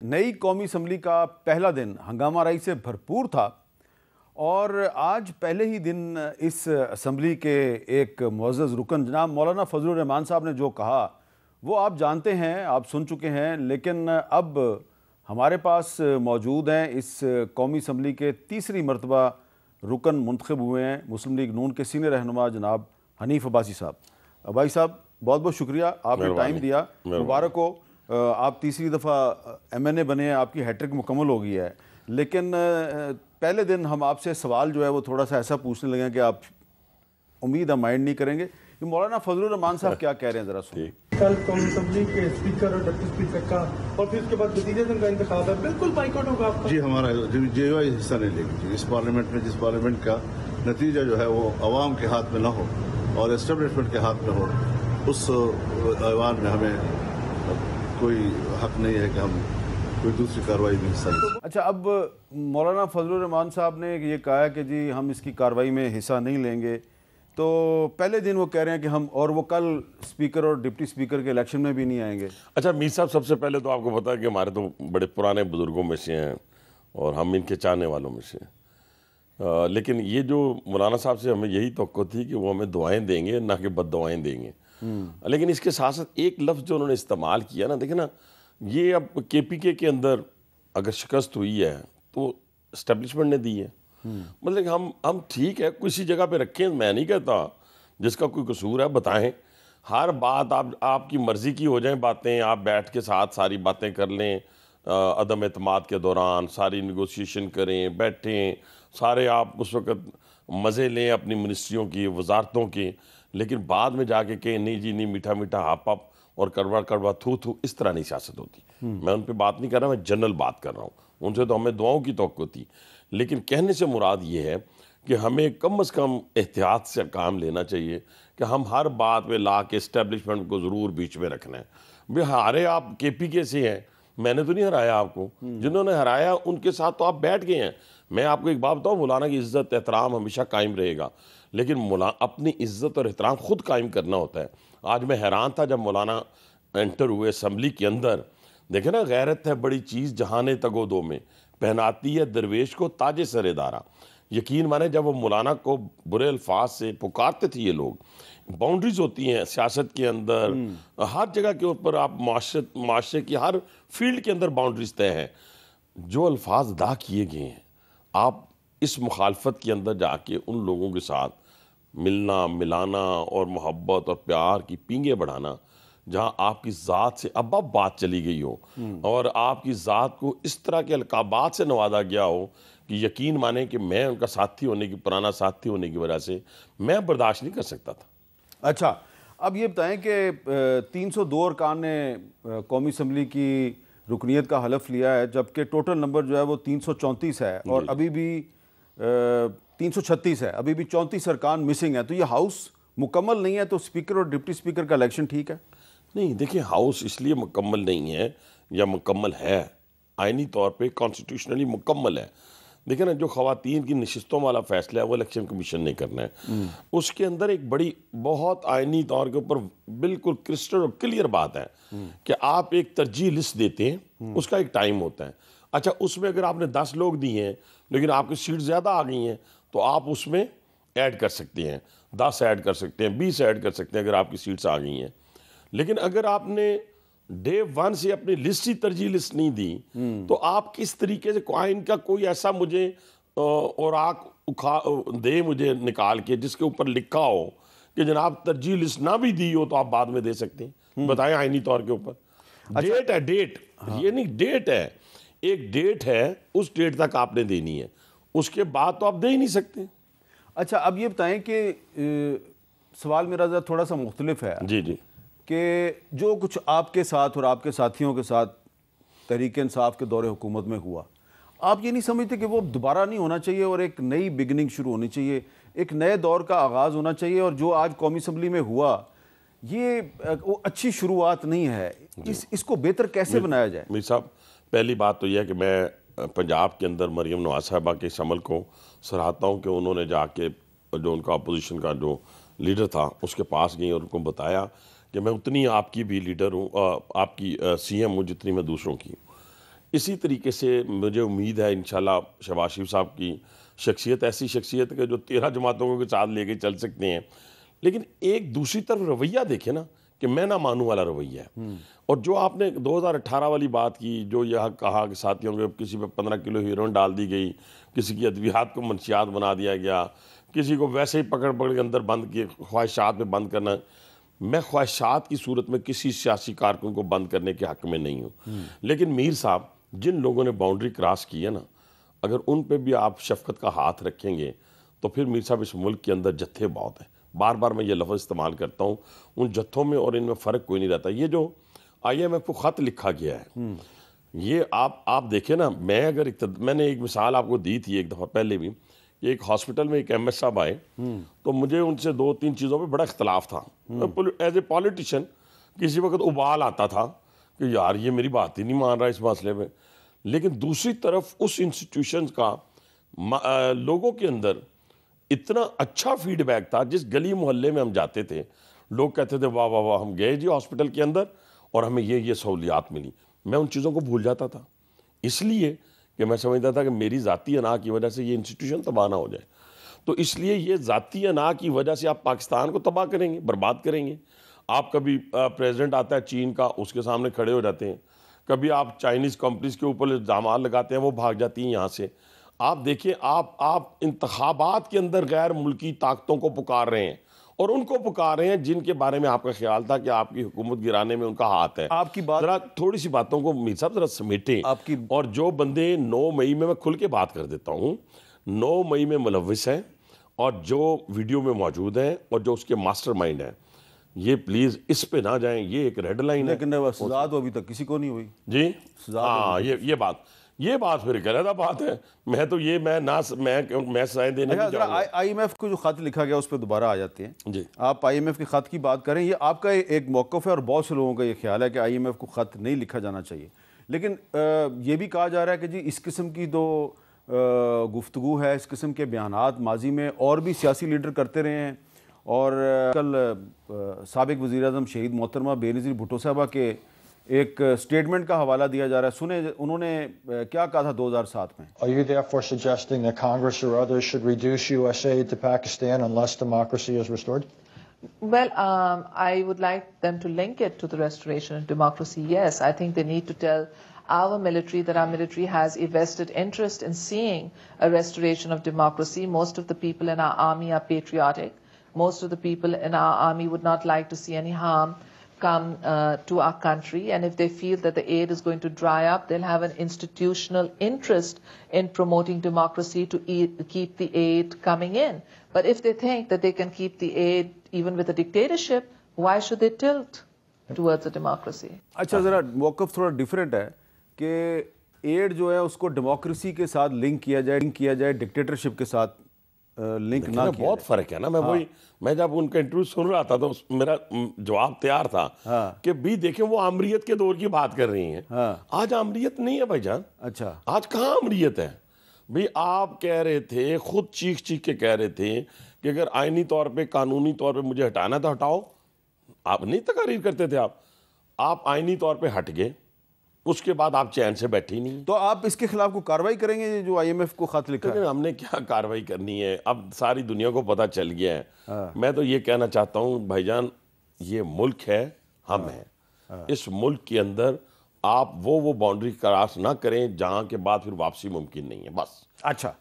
नई कौमी असम्बली का पहला दिन हंगामा राई से भरपूर था और आज पहले ही दिन इस असम्बली के एक मुअज़्ज़ज़ रुकन जनाब मौलाना फजलुर रहमान साहब ने जो कहा वो आप जानते हैं, आप सुन चुके हैं, लेकिन अब हमारे पास मौजूद हैं इस कौमी असम्बली के तीसरी मरतबा रुकन मुंतखब हुए हैं मुस्लिम लीग नून के सीनियर रहनुमा जनाब हनीफ अब्बासी साहब। भाई साहब बहुत बहुत शुक्रिया, आपने टाइम दिया, मुबारक हो। आप तीसरी दफ़ा MNA बने हैं, आपकी हैट्रिक मुकम्मल हो गई है। लेकिन पहले दिन हम आपसे सवाल जो है वो थोड़ा सा ऐसा पूछने लगे कि आप उम्मीद हम माइंड नहीं करेंगे कि मौलाना फजलुर रहमान साहब क्या कह रहे हैं, ज़रा सुनिए। कल कौमी असम्बली के स्पीकर और डिप्टी स्पीकर का और फिर उसके बाद नतीजे दिन का इंतखाब है, बिल्कुल बाइकआउट होगा आपका? जी, हमारा JY हिस्सा नहीं लेगी। इस पार्लियामेंट में, जिस पार्लियामेंट का नतीजा जो है वो अवाम के हाथ में ना हो और एस्टेब्लिशमेंट के हाथ में हो, उस ऐवान में हमें कोई हक नहीं है कि हम कोई दूसरी कार्रवाई में हिस्सा लें। अच्छा, अब मौलाना फजलुर रहमान साहब ने ये कहा है कि जी हम इसकी कार्रवाई में हिस्सा नहीं लेंगे, तो पहले दिन वो कह रहे हैं कि हम, और वो कल स्पीकर और डिप्टी स्पीकर के इलेक्शन में भी नहीं आएंगे। अच्छा मीर साहब, सबसे पहले तो आपको पता है कि हमारे तो बड़े पुराने बुजुर्गों में से हैं और हम इनके चाहने वालों में से हैं। लेकिन ये जो मौलाना साहब से हमें यही तवक्को थी कि वो हमें दुआएं देंगे, ना कि बद दुआएं देंगे। लेकिन इसके साथ साथ एक लफ्ज़ जो उन्होंने इस्तेमाल किया ना, देखें ना, ये अब KPK के अंदर अगर शिकस्त हुई है तो इस्टेब्लिशमेंट ने दी है। मतलब हम ठीक है किसी जगह पे रखें, मैं नहीं कहता, जिसका कोई कसूर है बताएं। हर बात आपकी मर्ज़ी की हो जाए बातें, आप बैठ के साथ सारी बातें कर लें, अदम एतमाद के दौरान सारी नेगोशिएशन करें, बैठें सारे, आप उस वक़्त मज़े लें अपनी मिनिस्ट्रियों की, वजारतों की, लेकिन बाद में जाके कहें नहीं जी नहीं, मीठा मीठा हाप अप और कड़वा कड़वा थू थू, इस तरह नहीं सियासत होती। मैं उन पे बात नहीं कर रहा, मैं जनरल बात कर रहा हूँ। उनसे तो हमें दुआओं की तवक्को थी, लेकिन कहने से मुराद ये है कि हमें कम से कम एहतियात से काम लेना चाहिए कि हम हर बात में ला के इस्टेब्लिशमेंट को ज़रूर बीच में रखना है। भाई हारे आप KPK से हैं, मैंने तो नहीं हराया आपको, जिन्होंने हराया उनके साथ तो आप बैठ गए हैं। मैं आपको एक बात बताऊँ, मौलाना की इज़्ज़त एहतराम हमेशा कायम रहेगा, लेकिन अपनी इज़्ज़त और एहतराम ख़ुद कायम करना होता है। आज मैं हैरान था जब मौलाना एंटर हुए असम्बली के अंदर। देखे ना, गैरत है बड़ी चीज़ जहाने तगोदो में, पहनाती है दरवेश को ताजे सरेदारा। यकीन माने जब वो मौलाना को बुरे अल्फाज से पुकारते थे ये लोग, बाउंड्रीज होती हैं सियासत के अंदर, हर जगह के ऊपर आप माशरे की हर फील्ड के अंदर बाउंड्रीज तय हैं। जो अल्फाज अदा किए गए हैं, आप इस मुखालफत के अंदर जाके उन लोगों के साथ मिलना मिलाना और मोहब्बत और प्यार की पींगे बढ़ाना, जहाँ आपकी ज़ात से अब बात चली गई हो और आपकी ज़ात को इस तरह के अलकाबात से नवाजा गया हो कि यकीन माने कि मैं उनका साथी होने की, पुराना साथी होने की वजह से मैं बर्दाश्त नहीं कर सकता था। अच्छा, अब ये बताएं कि 302 अरकान ने कौमी असम्बली की रुकनीत का हलफ लिया है, जबकि टोटल नंबर जो है वो 334 है और अभी भी 336 है, अभी भी 34 अरकान मिसिंग है। तो ये हाउस मुकम्मल नहीं है, तो स्पीकर और डिप्टी स्पीकर का इलेक्शन ठीक है? नहीं, देखिए, हाउस इसलिए मुकम्मल नहीं है या मुकम्मल है, आइनी तौर पे कॉन्स्टिट्यूशनली मुकम्मल है। देखिए ना, जो ख़वातीन की नशिस्तों वाला फ़ैसला है वो इलेक्शन कमीशन ने करना है। उसके अंदर एक बड़ी बहुत आइनी तौर के ऊपर बिल्कुल क्रिस्टल और क्लियर बात है कि आप एक तरजीह लिस्ट देते हैं, उसका एक टाइम होता है। अच्छा, उसमें अगर आपने 10 लोग दिए हैं लेकिन आपकी सीट ज़्यादा आ गई हैं तो आप उसमें ऐड कर सकते हैं, 10 ऐड कर सकते हैं, 20 ऐड कर सकते हैं अगर आपकी सीट्स आ गई हैं। लेकिन अगर आपने डे 1 से अपनी लिस्ट ही तरजीह लिस्ट नहीं दी तो आप किस तरीके से क्वाइन का कोई ऐसा मुझे और आँख उखा दे मुझे निकाल के जिसके ऊपर लिखा हो कि जनाब तरजीह लिस्ट ना भी दी हो तो आप बाद में दे सकते हैं, बताएं आईनी तौर के ऊपर। डेट है, डेट, ये नहीं, डेट है, एक डेट है, उस डेट तक आपने देनी है, उसके बाद तो आप दे ही नहीं सकते। अच्छा, अब ये बताएं कि सवाल मेरा ज़रा थोड़ा सा मुख्तलिफ है जी जी, कि जो कुछ आपके साथ और आपके साथियों के साथ तहरीक इंसाफ के दौरे हुकूमत में हुआ, आप ये नहीं समझते कि वो दोबारा नहीं होना चाहिए और एक नई बिगनिंग शुरू होनी चाहिए, एक नए दौर का आगाज़ होना चाहिए? और जो आज कौमी असम्बली में हुआ ये वो अच्छी शुरुआत नहीं है, इसको बेहतर कैसे बनाया जाए? मीर साहब, पहली बात तो यह है कि मैं पंजाब के अंदर मरीम नवाज साहबा के इस अमल को सराहता हूँ कि उन्होंने जाके जो उनका अपोजिशन का जो लीडर था उसके पास गई और उनको बताया कि मैं उतनी आपकी भी लीडर हूँ, आपकी CM हूँ जितनी मैं दूसरों की। اسی طریقے سے مجھے امید ہے انشاءاللہ شہباز شریف صاحب کی شخصیت ایسی شخصیت ہے جو 13 جماعتوں کے ساتھ لے کے چل سکتے ہیں، لیکن ایک دوسری طرف رویہ دیکھیں نا کہ میں نہ مانوں والا رویہ ہے. اور جو آپ نے 2018 والی بات کی، جو یہاں کہا کہ ساتھیوں کے کسی پہ 15 کلو ہیروئن ڈال دی گئی، کسی کی ادویات کو منشیات بنا دیا گیا، کسی کو ویسے ہی پکڑ کے اندر بند کیے، خواہشات میں بند کرنا. میں خواہشات کی صورت میں کسی سیاسی کارکن کو بند کرنے کے حق میں نہیں ہوں، لیکن میر صاحب جن لوگوں نے باؤنڈری کراس کی ہے نا، اگر ان پہ بھی آپ شفقت کا ہاتھ رکھیں گے تو پھر میر صاحب اس ملک کے اندر جتھے بہت ہیں. بار بار میں یہ لفظ استعمال کرتا ہوں، ان جتھوں میں اور ان میں فرق کوئی نہیں رہتا. یہ جو IMF کو خط لکھا گیا ہے، یہ آپ دیکھیں نا، میں نے ایک مثال آپ کو دی تھی ایک دفعہ پہلے بھی. ایک ہاسپٹل میں ایک MS صاحب آئے تو مجھے ان سے 2-3 چیزوں پہ بڑا اختلاف تھا. ایز اے پولیٹیشین کسی وقت ابال آتا تھا کہ یار یہ میری بات ہی نہیں مان رہا اس مسئلے میں، لیکن دوسری طرف اس انسٹیٹیوشن کا لوگوں کے اندر اتنا اچھا فیڈ بیک تھا. جس گلی محلے میں ہم جاتے تھے لوگ کہتے تھے واہ واہ واہ، ہم گئے جی ہاسپٹل کے اندر اور ہمیں یہ سہولیات ملی. میں ان چیزوں کو بھول جاتا تھا، اس لیے کہ میں سمجھتا تھا کہ میری ذاتی انا کی وجہ سے یہ انسٹیٹیوشن تباہ نہ ہو جائے. تو اس لیے یہ ذاتی انا کی وجہ سے آپ پاکستان کو تباہ کریں گے، برباد کریں گے. آپ کبھی پریزیڈنٹ آتا ہے چین کا، اس کے سامنے کھڑے ہو جاتے ہیں. کبھی آپ چائنیز کمپنیز کے اوپر الزامات لگاتے ہیں، وہ بھاگ جاتی ہیں یہاں سے. آپ دیکھیں، آپ انتخابات کے اندر غیر ملکی طاقتوں کو پکار رہے ہیں، اور ان کو پکار رہے ہیں جن کے بارے میں آپ کا خیال تھا کہ آپ کی حکومت گرانے میں ان کا ہاتھ ہے. آپ کی بات ذرا تھوڑی سی باتوں کو میر صاحب ذرا سمیٹیں. اور جو بندے 9 مئی میں کھل کے بات کر دیتا ہوں، 9 مئی میں ملوث ہیں اور جو ویڈیو میں موجود ہیں اور جو اس کے ماسٹر مائنڈ ہیں، یہ پلیز اس پہ نہ جائیں. یہ ایک ریڈ لائن ہے. لیکن سزا تو ابھی تک کسی کو نہیں ہوئی. جی ہاں، یہ بات پھر غلط بات ہے. میں سزائیں دینے نہیں جاؤں گا. IMF کو جو خط لکھا گیا اس پہ دوبارہ آ جاتے ہیں. جی آپ IMF کے خط کی بات کریں، یہ آپ کا ایک موقف ہے اور بہت سے لوگوں کا یہ خیال ہے کہ IMF کو خط نہیں لکھا جانا چاہیے. لیکن یہ بھی کہا جا رہا ہے کہ جی اس قسم کی تو گفتگو ہے، اس قسم کے بیانات ماضی میں اور بھی سیاسی لیڈر کرتے رہے ہیں. اور کل سابق وزیر اعظم شہید محترمہ بے نظیر بھٹو صاحبہ کے ایک سٹیٹمنٹ کا حوالہ دیا جا رہا ہے. سنیں انہوں نے کیا کہا تھا 2007 میں. Are you therefore suggesting that Congress or others should reduce US aid to Pakistan unless democracy is restored? Well, I would like them to link it to the restoration of democracy. Yes, I think they need to tell our military that our military has a vested interest in seeing a restoration of democracy. Most of the people in our army are patriotic. Most of the people in our army would not like to see any harm come to our country, and if they feel that the aid is going to dry up, they'll have an institutional interest in promoting democracy to keep the aid coming in. But if they think that they can keep the aid even with a dictatorship, why should they tilt towards a democracy? اچھا، ذرا موقف تھوڑا different ہے کہ add جو ہے اس کو democracy کے ساتھ لنک کیا جائے ڈکٹیٹرشپ کے ساتھ لنک نہ کیا. بہت فرق ہے نا. میں جب ان کا انٹرویو سن رہا تھا تو میرا جواب تیار تھا کہ بھی دیکھیں وہ آمریت کے دور کی بات کر رہی ہیں. آج آمریت نہیں ہے بھائی جان. اچھا، آج کہاں آمریت ہے بھئی؟ آپ کہہ رہے تھے، خود چیخ کے کہہ رہے تھے کہ اگر آئینی طور پہ قانونی طور پہ مجھے ہٹانا تو ہٹاؤ. آپ نہیں تقاریر کرتے تھے. آپ آئینی طور پہ ہٹ گئے، اس کے بعد آپ چین سے بیٹھے نہیں. تو آپ اس کے خلاف کو کاروائی کریں گے جو IMF کو خط لکھا ہے؟ ہم نے کیا کاروائی کرنی ہے؟ اب ساری دنیا کو پتہ چل گیا ہے. میں تو یہ کہنا چاہتا ہوں بھائی جان، یہ ملک ہے، ہم ہیں. اس ملک کے اندر آپ وہ باؤنڈری کراس نہ کریں جہاں کے بعد پھر واپسی ممکن نہیں ہے. بس. اچھا.